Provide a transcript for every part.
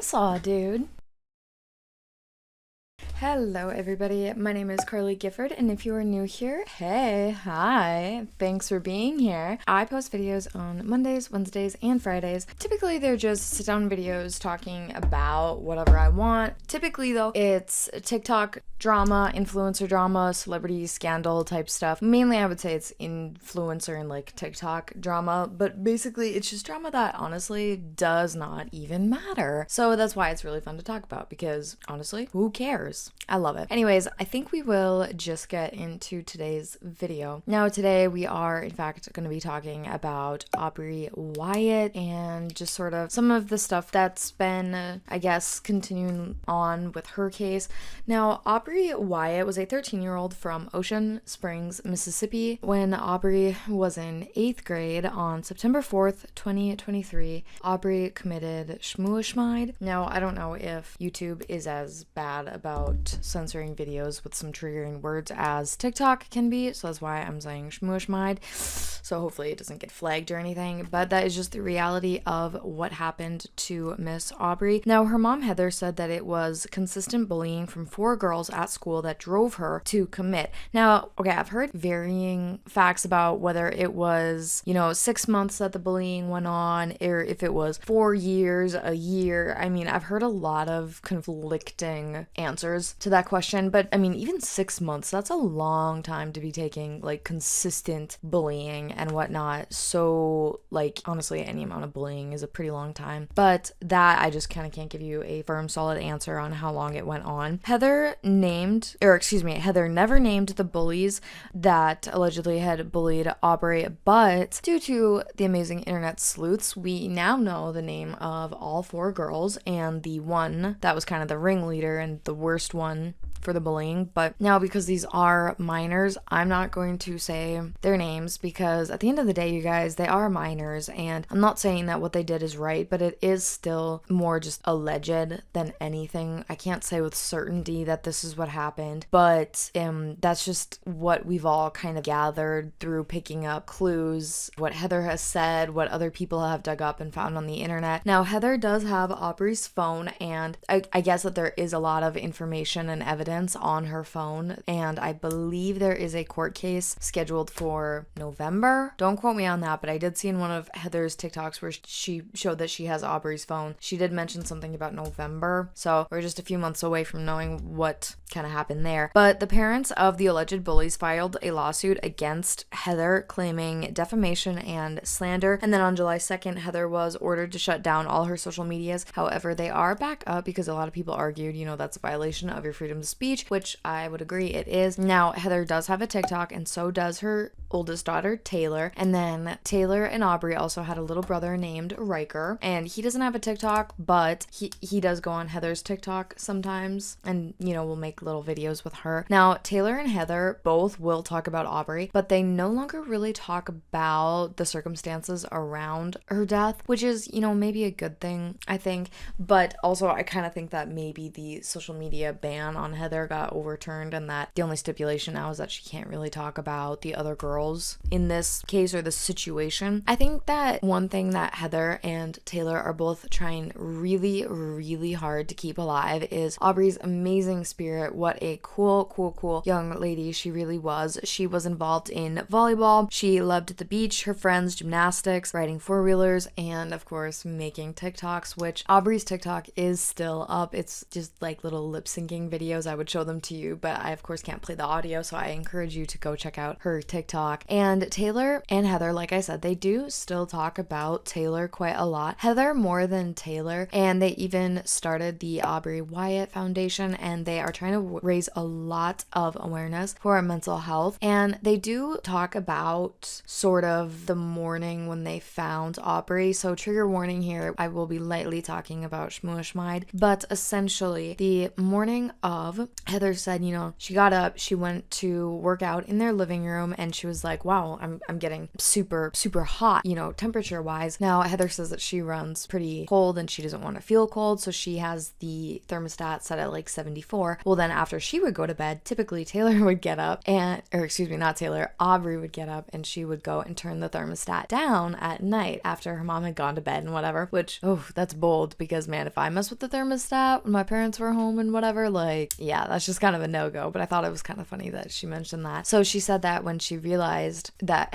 What's up, dude? Hello, everybody. My name is Carly Gifford, and if you are new here, hey, hi. Thanks for being here. I post videos on Mondays, Wednesdays, and Fridays. Typically, they're just sit-down videos talking about whatever I want. Typically, though, it's TikTok drama, influencer drama, celebrity scandal type stuff. Mainly, I would say it's influencer and like TikTok drama, but basically, it's just drama that honestly does not even matter. So that's why it's really fun to talk about because honestly, who cares? I love it. Anyways, I think we will just get into today's video. Now, today we are in fact going to be talking about Aubrey Wyatt and just sort of some of the stuff that's been, I guess, continuing on with her case. Now, Aubrey Wyatt was a 13-year-old from Ocean Springs, Mississippi. When Aubrey was in 8th grade on September 4th, 2023, Aubrey committed shmooshmide. Now, I don't know if YouTube is as bad about censoring videos with some triggering words as TikTok can be, so that's why I'm saying shmooshmide. So hopefully it doesn't get flagged or anything, but that is just the reality of what happened to Miss Aubrey. Now, her mom Heather said that it was consistent bullying from 4 girls at school that drove her to commit. Now, okay, I've heard varying facts about whether it was, 6 months that the bullying went on, or if it was 4 years, a year. I mean, I've heard a lot of conflicting answers to that question, but I mean, even 6 months, that's a long time to be taking like consistent bullying and whatnot. So like honestly, any amount of bullying is a pretty long time, but that I just kind of can't give you a firm solid answer on how long it went on. Heather never named the bullies that allegedly had bullied Aubrey, but due to the amazing internet sleuths, we now know the name of all 4 girls and the one that was kind of the ringleader and the worst one for the bullying. But now, because these are minors, I'm not going to say their names because at the end of the day, you guys, they are minors, and I'm not saying that what they did is right, but it is still more just alleged than anything. I can't say with certainty that this is what happened, but that's just what we've all kind of gathered through picking up clues, what Heather has said, what other people have dug up and found on the internet. Now, Heather does have Aubrey's phone, and I guess that there is a lot of information and evidence on her phone, and I believe there is a court case scheduled for November. Don't quote me on that, but I did see in one of Heather's TikToks where she showed that she has Aubrey's phone. She did mention something about November, so we're just a few months away from knowing what kind of happened there. But the parents of the alleged bullies filed a lawsuit against Heather claiming defamation and slander, and then on July 2nd, Heather was ordered to shut down all her social medias. However, they are back up because a lot of people argued, that's a violation of your freedom to speech, which I would agree it is. Now, Heather does have a TikTok, and so does her oldest daughter, Taylor. And then Taylor and Aubrey also had a little brother named Riker, and he doesn't have a TikTok, but he does go on Heather's TikTok sometimes, and, we'll make little videos with her. Now, Taylor and Heather both will talk about Aubrey, but they no longer really talk about the circumstances around her death, which is, maybe a good thing, I think. But also, I kind of think that maybe the social media ban on Heather got overturned, and that the only stipulation now is that she can't really talk about the other girls in this case or this situation. I think that one thing that Heather and Taylor are both trying really, really hard to keep alive is Aubrey's amazing spirit. What a cool young lady she really was. She was involved in volleyball. She loved the beach, her friends, gymnastics, riding 4-wheelers, and of course making TikToks, which Aubrey's TikTok is still up. It's just like little lip syncing videos. I would show them to you, but I of course can't play the audio, so I encourage you to go check out her TikTok. And Taylor and Heather, like I said, they do still talk about Taylor quite a lot. Heather more than Taylor, and they even started the Aubrey Wyatt Foundation, and they are trying to raise a lot of awareness for mental health. And they do talk about sort of the morning when they found Aubrey. So trigger warning here, I will be lightly talking about shmooshmide, but essentially the morning of Heather said, you know, she got up, she went to work out in their living room, and she was like, wow, I'm getting super hot, you know, temperature wise. Now Heather says that she runs pretty cold and she doesn't want to feel cold, so she has the thermostat set at like 74. Well, then after she would go to bed, typically Taylor would get up and, or excuse me, not Taylor, Aubrey would get up and she would go and turn the thermostat down at night after her mom had gone to bed and whatever, which, oh, that's bold, because man, if I mess with the thermostat when my parents were home and whatever, like, yeah, that's just kind of a no-go. But I thought it was kind of funny that she mentioned that. So she said that when she realized that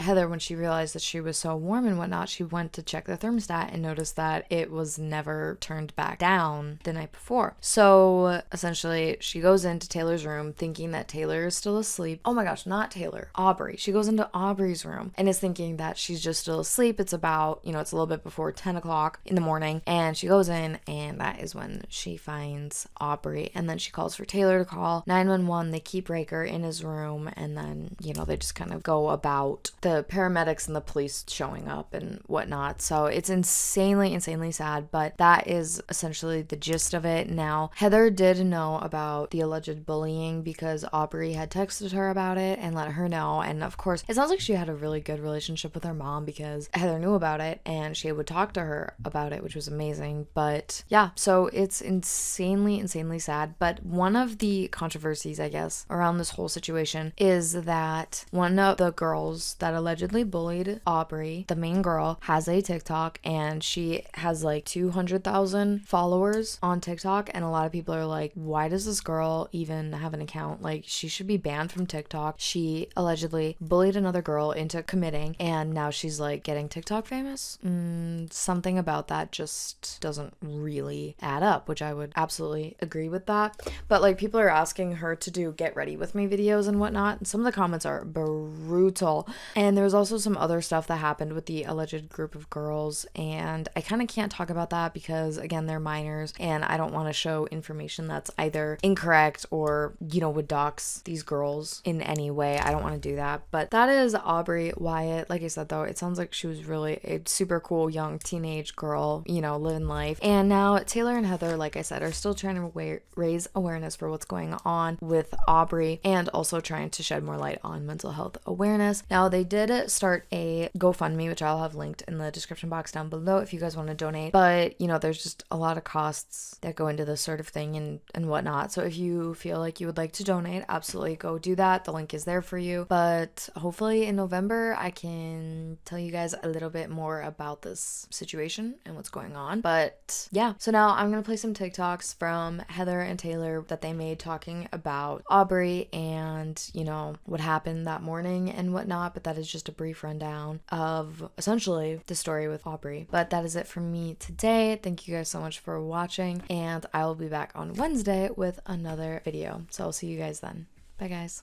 she was so warm and whatnot, she went to check the thermostat and noticed that it was never turned back down the night before. So essentially she goes into Taylor's room thinking that Taylor is still asleep. Oh my gosh, not Taylor, Aubrey. She goes into Aubrey's room and is thinking that she's just still asleep. It's about, you know, it's a little bit before 10 o'clock in the morning, and she goes in, and that is when she finds Aubrey. And then she calls for Taylor to call 911. They keep Riker in his room, and then, you know, they just kind of go about the paramedics and the police showing up and whatnot. So it's insanely sad, but that is essentially the gist of it. Now, Heather did know about the alleged bullying because Aubrey had texted her about it and let her know. And of course, it sounds like she had a really good relationship with her mom because Heather knew about it and she would talk to her about it, which was amazing. But yeah, so it's insanely sad. But one of the controversies, I guess, around this whole situation is that one of the girls that allegedly bullied Aubrey, the main girl, has a TikTok, and she has like 200,000 followers on TikTok. And a lot of people are like, why does this girl even have an account? Like, she should be banned from TikTok. She allegedly bullied another girl into committing, and now she's like getting TikTok famous. Something about that just doesn't really add up, which I would absolutely agree with that. But like, people are asking her to do get ready with me videos and whatnot, and some of the comments are brutal. And there's also some other stuff that happened with the alleged group of girls, and I kind of can't talk about that because again, they're minors and I don't want to show information that's either incorrect or, you know, would dox these girls in any way. I don't want to do that. But that is Aubrey Wyatt. Like I said though, it sounds like she was really a super cool young teenage girl, you know, living life. And now Taylor and Heather, like I said, are still trying to raise awareness for what's going on with Aubrey, and also trying to shed more light on mental health awareness. Now, they did start a GoFundMe, which I'll have linked in the description box down below if you guys want to donate. But, you know, there's just a lot of costs that go into this sort of thing and whatnot. So if you feel like you would like to donate, absolutely go do that. The link is there for you. But hopefully in November, I can tell you guys a little bit more about this situation and what's going on. But yeah, so now I'm going to play some TikToks from Heather and Taylor that they made talking about Aubrey and, you know, what happened that morning and whatnot. But that is just a brief rundown of essentially the story with Aubrey. But that is it from me today. Thank you guys so much for watching, and I will be back on Wednesday with another video. So I'll see you guys then. Bye guys.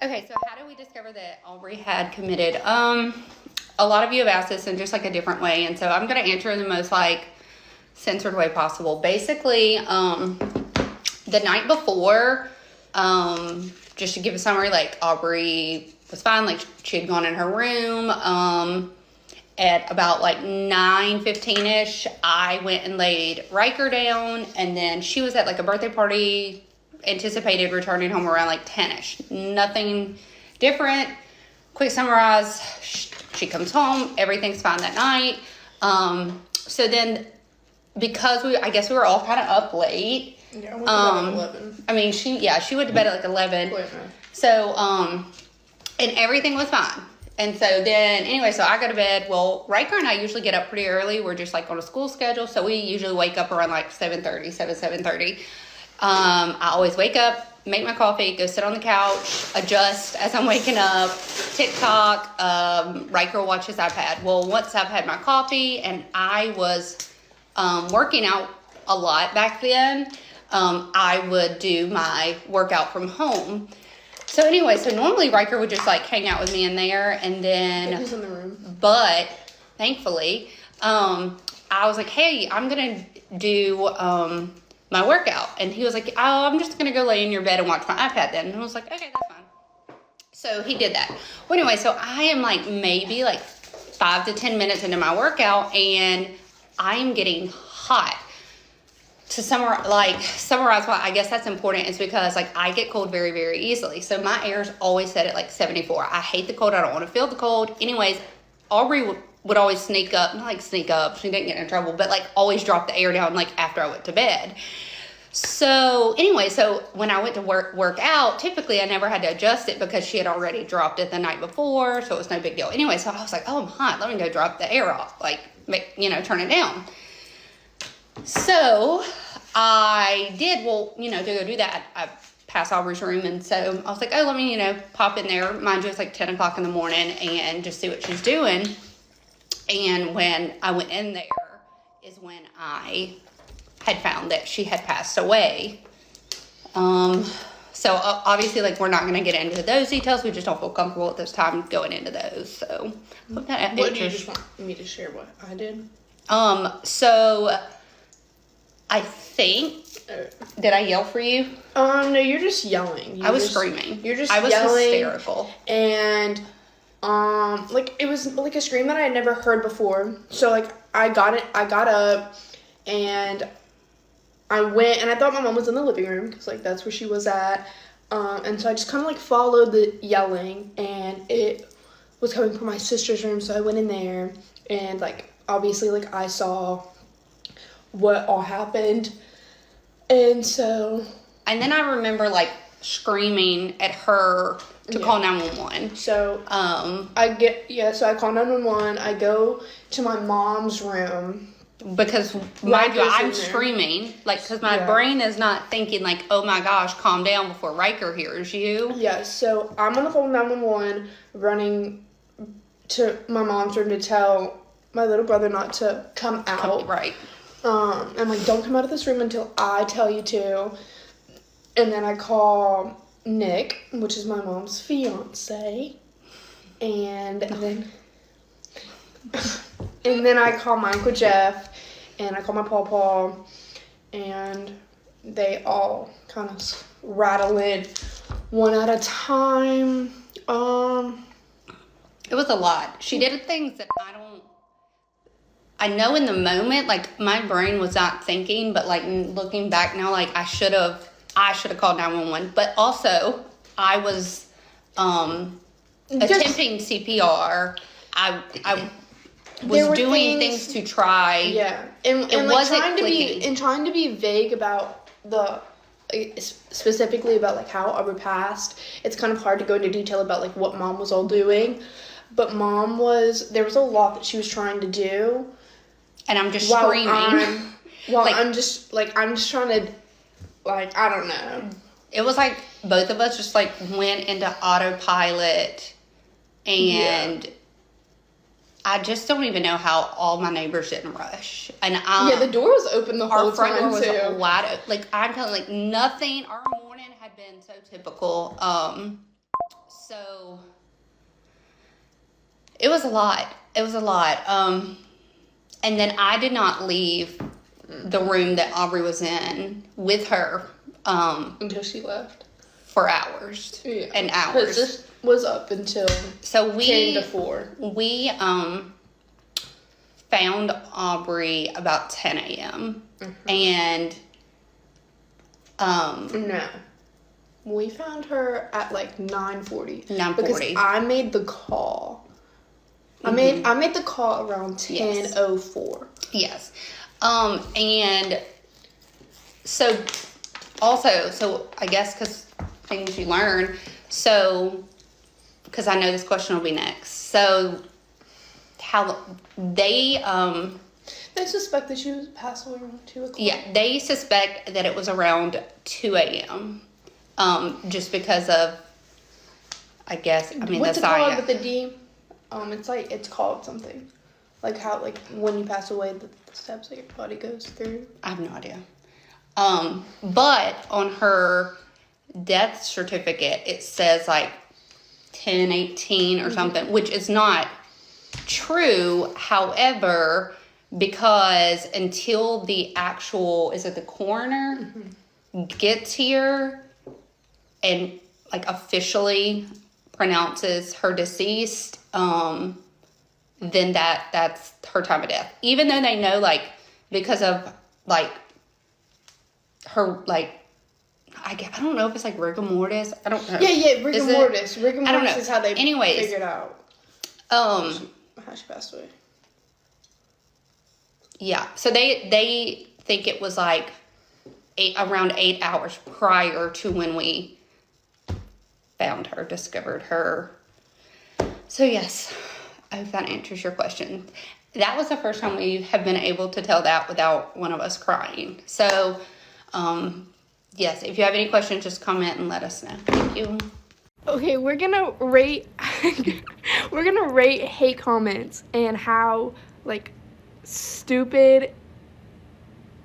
Okay, so how did we discover that Aubrey had committed? A lot of you have asked this in just like a different way, and so I'm going to answer in the most like censored way possible. Basically, the night before, just to give a summary, like Aubrey was fine, like she had gone in her room. At about like 9:15ish, I went and laid Riker down, and then she was at like a birthday party, anticipated returning home around like 10ish. Nothing different. Quick summarize, she comes home, everything's fine that night. So then, because I guess we were all kind of up late. Yeah, I went to bed at 11. I mean, she went to bed at like 11. So, and everything was fine. And so then, anyway, so I go to bed. Well, Riker and I usually get up pretty early. We're just like on a school schedule. So we usually wake up around like 7:30. I always wake up, make my coffee, go sit on the couch, adjust as I'm waking up, TikTok, Riker watch his iPad. Well, once I've had my coffee, and I was working out a lot back then, I would do my workout from home. So anyway, so normally Riker would just like hang out with me in there, and then He was in the room. But thankfully, I was like, hey, I'm gonna do my workout, and he was like, oh, I'm just gonna go lay in your bed and watch my iPad then. And I was like, okay, that's fine. So he did that. Well, anyway, so I am like maybe like 5 to 10 minutes into my workout, and I am getting hot. to summarize why I guess that's important is because like I get cold very, very easily. So my air's always set at like 74. I hate the cold. I don't want to feel the cold. Anyways, Aubrey would always sneak up, not like sneak up, she didn't get in trouble, but like always drop the air down like after I went to bed. So anyway, so when I went to work out, typically I never had to adjust it because she had already dropped it the night before, so it was no big deal. Anyway, so I was like, oh, I'm hot. Let me go drop the air off, like, turn it down. So I did, to go do that, I passed Aubrey's room, and so I was like, oh, let me, pop in there. Mind you, it's like 10 o'clock in the morning and just see what she's doing. And when I went in there is when I had found that she had passed away. So obviously, like, we're not going to get into those details. We just don't feel comfortable at this time going into those. So, what do you just want me to share what I did? So I think, did I yell for you? No, you're just yelling. I was screaming. I was yelling, hysterical. And, it was like a scream that I had never heard before. So, like, I got up, and I went, and I thought my mom was in the living room, because, like, that's where she was at. And so I just kind of, like, followed the yelling, and it was coming from my sister's room, so I went in there, and, like, obviously, like, I saw what all happened, and so... And then I remember, like, screaming at her to call 911. So, so I call 911, I go to my mom's room... Because, mind you, I'm screaming, like, because my brain is not thinking, like, oh my gosh, calm down before Riker hears you. Yeah, so I'm on the phone 911, running to my mom's room to tell my little brother not to come out. Right. I'm like, don't come out of this room until I tell you to. And then I call Nick, which is my mom's fiance, and then... And then I call my Uncle Jeff, and I call my pawpaw, and they all kind of rattle in one at a time. It was a lot. She did things that I know in the moment, like, my brain was not thinking, but, like, looking back now, like, I should have called 911. But also, I was attempting CPR. I was doing things to try. Yeah, and it like wasn't trying to be vague about specifically about like how Aubrey passed. It's kind of hard to go into detail about like what mom was all doing, but there was a lot that she was trying to do, and I'm just screaming. I'm just trying to, like, I don't know. It was like both of us just like went into autopilot, and. Yeah. I just don't even know how all my neighbors didn't rush. And the door was open the whole time, too. Our front door was wide open. Like, I'm telling you, like, nothing. Our morning had been so typical. So, it was a lot. And then I did not leave the room that Aubrey was in with her. Until she left. For hours. Yeah. And hours. Because this was up until 10 to 4. We found Aubrey about 10 a.m. Mm-hmm. And no. We found her at like 9:40. 9:40. Because I made the call. Mm-hmm. I made the call around 10:04. Yes. And so also, I guess because things you learn, so because I know this question will be next. So, how they suspect that she was passed away around 2 o'clock. Yeah, they suspect that it was around 2 a.m. Just because of, I guess, what's it called with the D? It's called something. Like how, like when you pass away, the steps that your body goes through. I have no idea. But on her death certificate, it says like 10:18 or something, which is not true. However, because until the actual, is it the coroner gets here and like officially pronounces her deceased, then that's her time of death. Even though they know, like, because of like her, like, I don't know if it's like rigor mortis. I don't know. Yeah, rigor mortis. Rigor I don't mortis know. is how they Anyways, figured out. How she passed away. Yeah, so they think it was like around 8 hours prior to when we found her, discovered her. So yes, I hope that answers your question. That was the first time we have been able to tell that without one of us crying. So, yes, if you have any questions, just comment and let us know. Thank you. Okay, we're gonna rate hate comments and how, like, stupid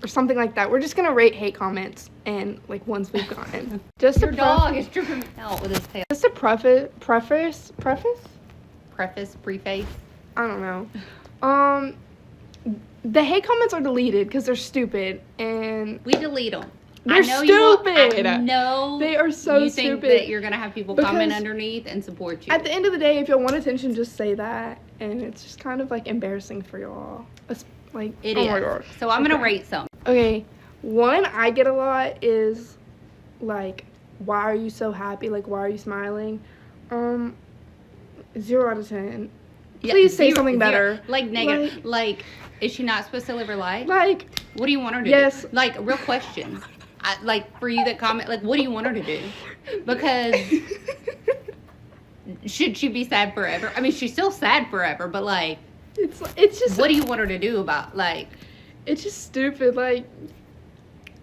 or something like that. We're just gonna rate hate comments and, like, ones we've gotten. Just Your dog is tripping me out with his tail. Just to preface. Preface. I don't know. The hate comments are deleted because they're stupid, and We delete them. they're stupid. I know they are so you stupid. think that you're gonna have people comment Because underneath and support you. At the end of the day, if y'all want attention, just say that, and it's just kind of, like, embarrassing for y'all. It's like, It oh is. my God. So I'm gonna Okay. rate some. Okay, one I get a lot is, like, why are you so happy? Like, why are you smiling? 0 out of 10. Please say something better. Like negative. Like, is she not supposed to live her life? Like, What do you want her to yes. do? Like, real question. Like, for you that comment, like, what do you want her to do? Because should she be sad forever? I mean, she's still sad forever, but, like, it's just, what do you want her to do about, like, it's just stupid. Like,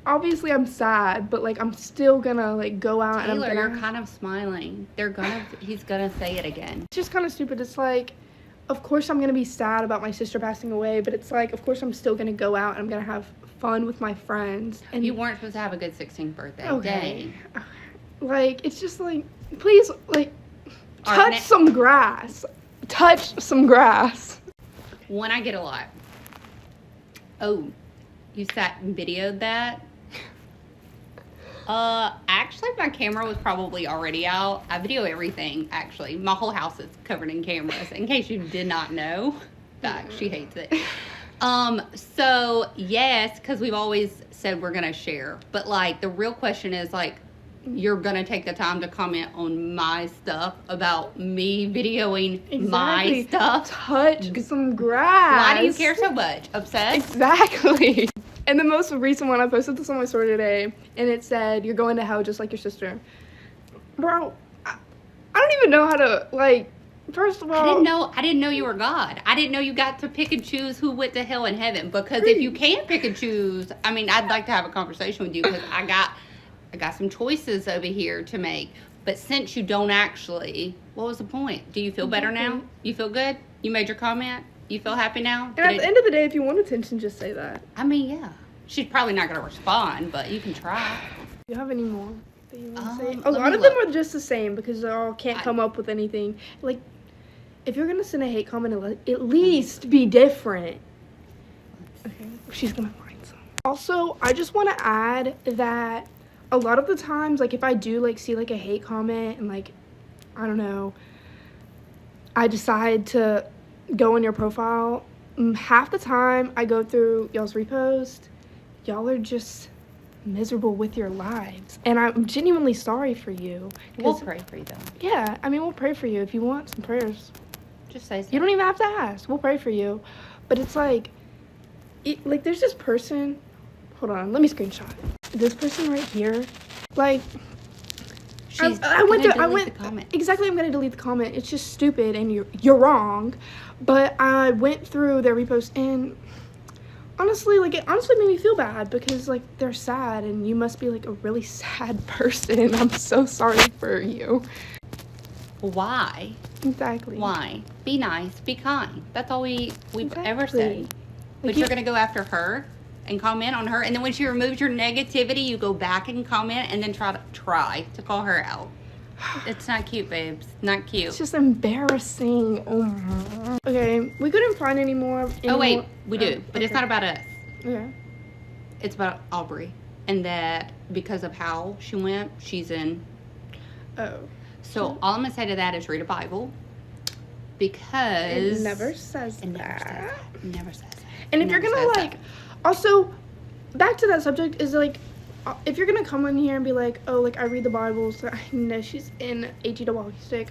obviously I'm sad, but, like, I'm still gonna, like, go out Taylor, and you're kind of smiling. He's gonna say it again. It's just kind of stupid. It's like, of course I'm gonna be sad about my sister passing away, but it's like, of course I'm still gonna go out and I'm gonna have fun with my friends. And You weren't supposed to have a good 16th birthday. okay, Dang. like, it's just like, please, like, All right, touch some grass. Touch some grass. One I get a lot. Oh, you sat and videoed that? Actually, my camera was probably already out. I video everything, actually. My whole house is covered in cameras, in case you did not know. Fact, she hates it. So, yes, because we've always said we're going to share. But, like, the real question is, like, you're going to take the time to comment on my stuff about me videoing my stuff? Touch some grass. Why do you care so much? Obsessed? Exactly. And the most recent one, I posted this on my story today, and it said, "You're going to hell just like your sister." Bro, I don't even know how to, like, first of all, I didn't know you were God. I didn't know you got to pick and choose who went to hell and heaven. Because if you can't pick and choose, I mean, I'd like to have a conversation with you because I got some choices over here to make. But since you don't actually, what was the point? Do you feel better now? You feel good? You made your comment? You feel happy now? And at the end of the day, if you want attention, just say that. I mean, yeah. She's probably not going to respond, but you can try. Do you have any more that you want to say? Let A me lot of them look. are just the same because they all can't come up with anything. Like, if you're going to send a hate comment, at least be different. Okay, she's going to find some. Also, I just want to add that a lot of the times, like, if I do, like, see, like, a hate comment and, like, I don't know, I decide to go on your profile, half the time I go through y'all's repost, y'all are just miserable with your lives, and I'm genuinely sorry for you. We'll pray for you, though. Yeah, I mean, we'll pray for you if you want some prayers. Just say so. You don't even have to ask. We'll pray for you. But it's like, like, there's this person, hold on, let me screenshot. This person right here, like, I went the comment. Exactly, I'm gonna delete the comment. It's just stupid, and you're wrong. But I went through their repost, and honestly, like, it honestly made me feel bad because, like, they're sad, and you must be, like, a really sad person. I'm so sorry for you. Why? Exactly. Why? Be nice. Be kind. That's all we've ever Exactly. said. But Like, you're going to go after her and comment on her. And then when she removes your negativity, you go back and comment and then try to call her out. It's not cute, babes. Not cute. It's just embarrassing. Oh. Okay, we couldn't find any more. Oh, wait. We do. But it's okay. not about us. Okay. It's about Aubrey. And that because of how she went, she's in. Oh. So all I'm going to say to that is read a Bible. Because. It never says It never says that. that. It never says that. And It if you're never gonna, says like, also, back to that subject is, like, if you're gonna come in here and be like, oh, like I read the Bible, so I know she's in a walkie stick.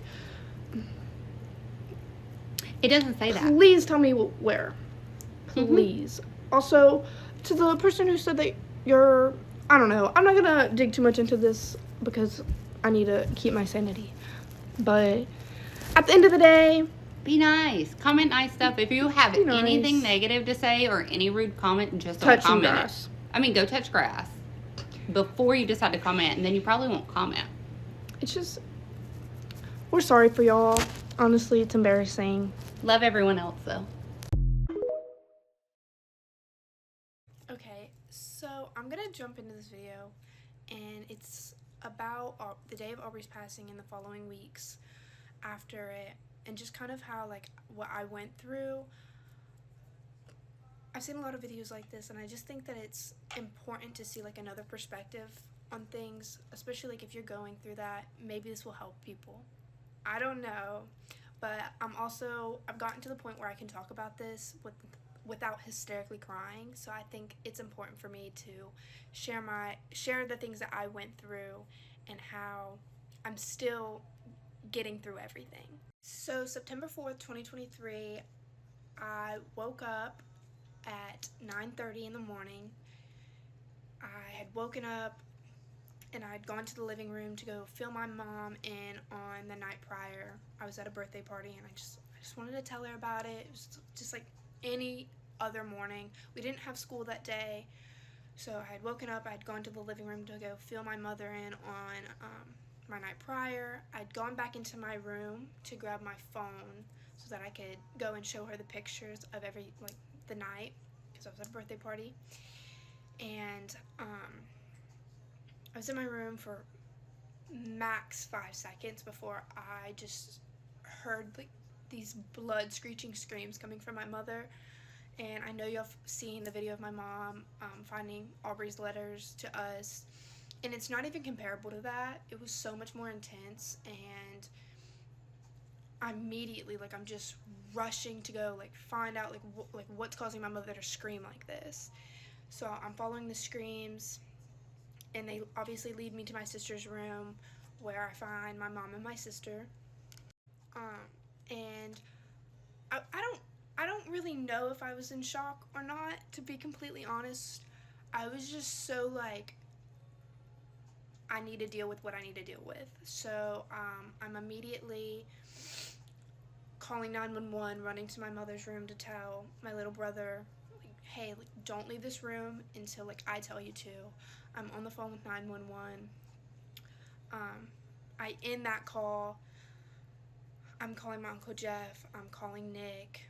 It doesn't say that. Please tell me where. Please. Also, to the person who said that you're, I don't know. I'm not gonna dig too much into this because I need to keep my sanity. But at the end of the day, be nice. Comment nice stuff. If you have anything negative to say or any rude comment, just don't comment grass. Go touch grass before you decide to comment, and then you probably won't comment. It's just, we're sorry for y'all. Honestly, it's embarrassing. Love everyone else, though. Okay, so I'm gonna jump into this video, and it's about the day of Aubrey's passing and the following weeks after it, and just kind of how, like, what I went through. I've seen a lot of videos like this, and I just think that it's important to see, like, another perspective on things, especially, like, if you're going through that. Maybe this will help people. I don't know, but I've gotten to the point where I can talk about this without hysterically crying, so I think it's important for me to share the things that I went through and how I'm still getting through everything. So September 4th, 2023, I woke up at 9:30 in the morning. I had woken up and I had gone to the living room to go fill my mom in on the night prior. I was at a birthday party, and I just wanted to tell her about it. It was just like any other morning. We didn't have school that day, so I had woken up, I had gone to the living room to go fill my mother in on my night prior. I'd gone back into my room to grab my phone so that I could go and show her the pictures of the night, because I was at a birthday party. And I was in my room for max 5 seconds before I just heard like these blood screeching screams coming from my mother. And I know y'all have seen the video of my mom finding Aubrey's letters to us, and it's not even comparable to that. It was so much more intense, and immediately, like, I'm just rushing to go, like, find out, like what's causing my mother to scream like this. So I'm following the screams, and they obviously lead me to my sister's room, where I find my mom and my sister. And I don't really know if I was in shock or not, to be completely honest. I was just so, like, I need to deal with what I need to deal with. So I'm immediately calling 911, running to my mother's room to tell my little brother, like, hey, like, don't leave this room until, like, I tell you to. I'm on the phone with 911. I end that call. I'm calling my Uncle Jeff. I'm calling Nick.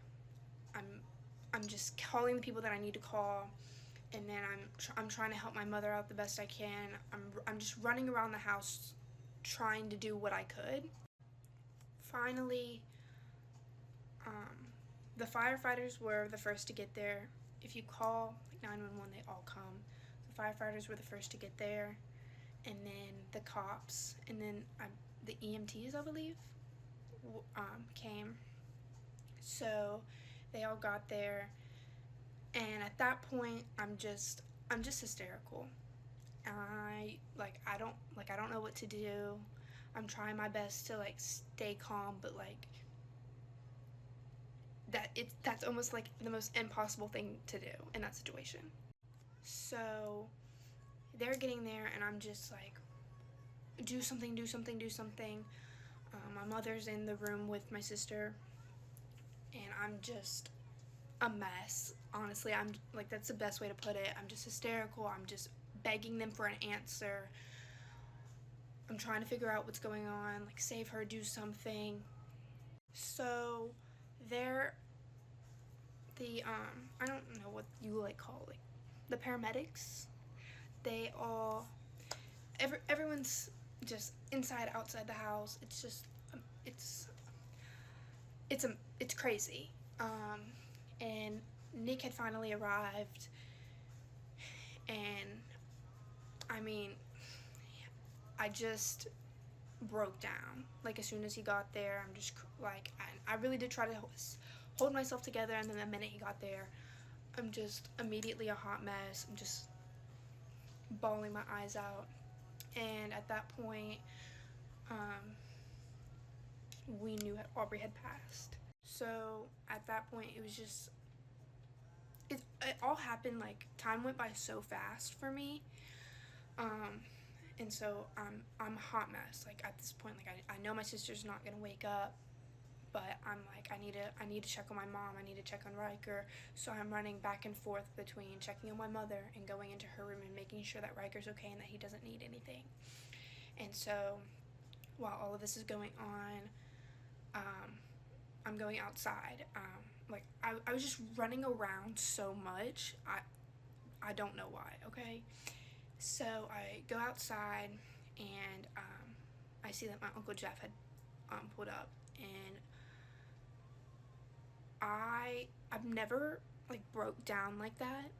I'm just calling the people that I need to call, and then I'm trying to help my mother out the best I can. I'm just running around the house trying to do what I could. Finally, the firefighters were the first to get there. If you call 911, they all come. The firefighters were the first to get there, and then the cops, and then the EMTs, I believe, came. So they all got there, and at that point, I'm just hysterical. I don't know what to do. I'm trying my best to, like, stay calm, but, like, that's almost like the most impossible thing to do in that situation. So they're getting there, and I'm just like, do something. My mother's in the room with my sister, and I'm just a mess. Honestly, I'm like, that's the best way to put it. I'm just hysterical. I'm just begging them for an answer. I'm trying to figure out what's going on, like, save her, do something. So I don't know what you, like, call, like, the paramedics. They all, everyone's just inside, outside the house. It's just, it's crazy. And Nick had finally arrived, and I mean, I just broke down. Like, as soon as he got there, I'm just like, I really did try to hold myself together, and then the minute he got there, I'm just immediately a hot mess. bawling my eyes out. And at that point, we knew that Aubrey had passed. So at that point, it was just, it all happened, like, time went by so fast for me. And so I'm a hot mess. Like, at this point, like, I know my sister's not gonna wake up, but I'm like, I need to check on my mom, I need to check on Riker. So I'm running back and forth between checking on my mother and going into her room and making sure that Riker's okay and that he doesn't need anything. And so while all of this is going on, I'm going outside. Like, I was just running around so much. I don't know why, okay? So I go outside, and I see that my Uncle Jeff had pulled up, and I've never, like, broke down like that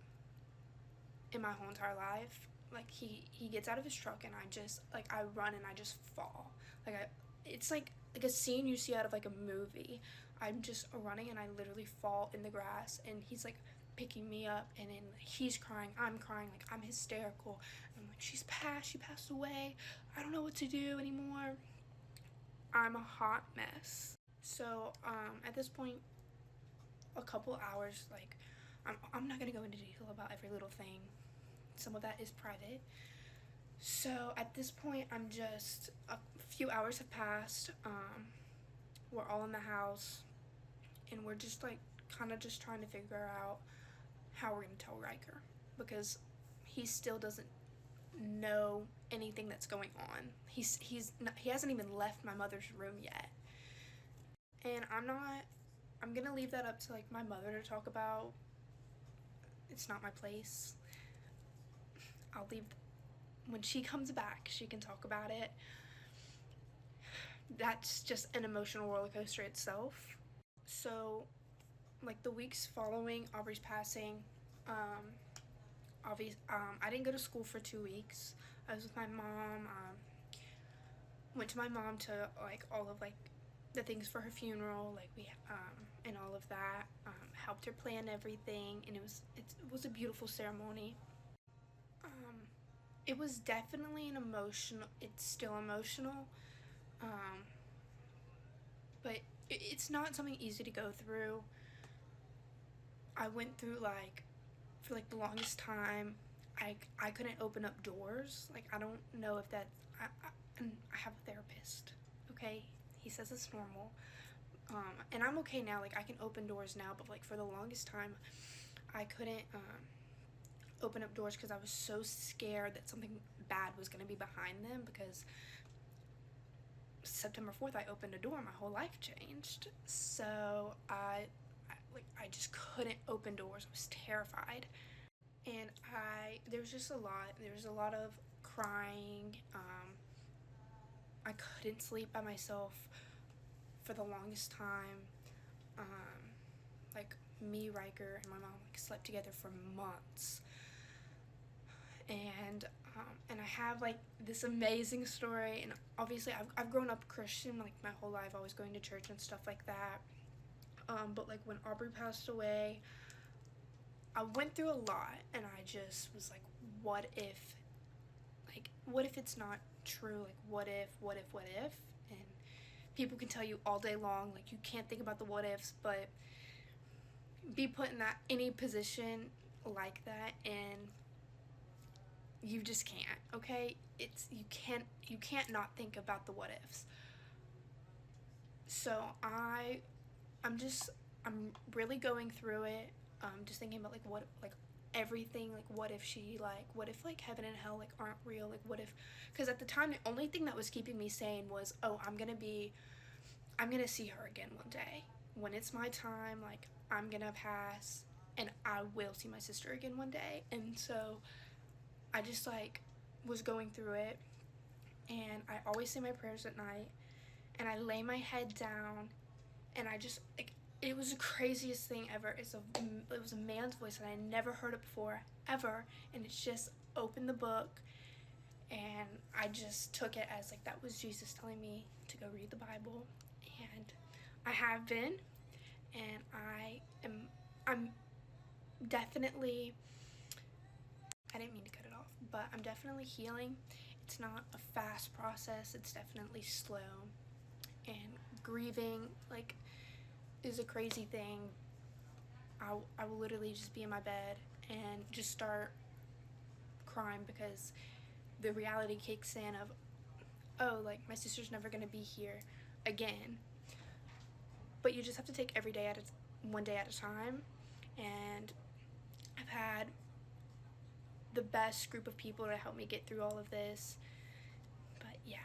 in my whole entire life. Like, he gets out of his truck, and I just, like, I run and I just fall. Like, it's like a scene you see out of, like, a movie. I'm just running and I literally fall in the grass, and he's, like, picking me up, and then he's crying, I'm crying, like, I'm hysterical. I'm like, she passed away, I don't know what to do anymore. I'm a hot mess. So at this point, a couple hours, like, I'm not gonna go into detail about every little thing, some of that is private. So at this point, I'm just, a few hours have passed, we're all in the house, and we're just, like, kind of just trying to figure out how we're gonna tell Riker, because he still doesn't know anything that's going on. He hasn't even left my mother's room yet, and I'm gonna leave that up to, like, my mother to talk about. It's not my place. I'll leave, when she comes back, she can talk about it. That's just an emotional roller coaster itself. So, like, the weeks following Aubrey's passing, I didn't go to school for 2 weeks. I was with my mom, went to my mom to, like, all of, like, the things for her funeral, like, we, and all of that, helped her plan everything, and it was a beautiful ceremony. It was definitely it's still emotional, but it's not something easy to go through. I went through, like, for, like, the longest time, I couldn't open up doors. Like, I don't know if that, and I have a therapist, okay? He says it's normal, and I'm okay now. Like, I can open doors now, but, like, for the longest time, I couldn't open up doors because I was so scared that something bad was going to be behind them, because September 4th, I opened a door and my whole life changed. So I just couldn't open doors. I was terrified. And there was just a lot. There was a lot of crying. I couldn't sleep by myself for the longest time. Like, me, Riker, and my mom, like, slept together for months. And I have, like, this amazing story, and obviously I've grown up Christian, like, my whole life, always going to church and stuff like that. But, like, when Aubrey passed away, I went through a lot, and I just was like, what if it's not true? Like, what if? And people can tell you all day long, like, you can't think about the what ifs, but be put in any position like that, and you just can't, okay? You can't not think about the what ifs. So I'm really going through it, just thinking about, like, everything, like, what if heaven and hell, like, aren't real, like, what if, because at the time, the only thing that was keeping me sane was, oh, I'm gonna see her again one day. When it's my time, like, I'm gonna pass, and I will see my sister again one day. And so I just, like, was going through it, and I always say my prayers at night, and I lay my head down, and I just, like, it was the craziest thing ever. It was a man's voice, and I never heard it before, ever, and it's just opened the book, and I just took it as, like, that was Jesus telling me to go read the Bible, and I have been, and I'm definitely, I didn't mean to cut it off, but I'm definitely healing. It's not a fast process, it's definitely slow. And grieving, like, is a crazy thing. I will literally just be in my bed and just start crying because the reality kicks in of, oh, like, my sister's never gonna be here again. But you just have to take every day one day at a time. And I've had the best group of people to help me get through all of this. But yeah.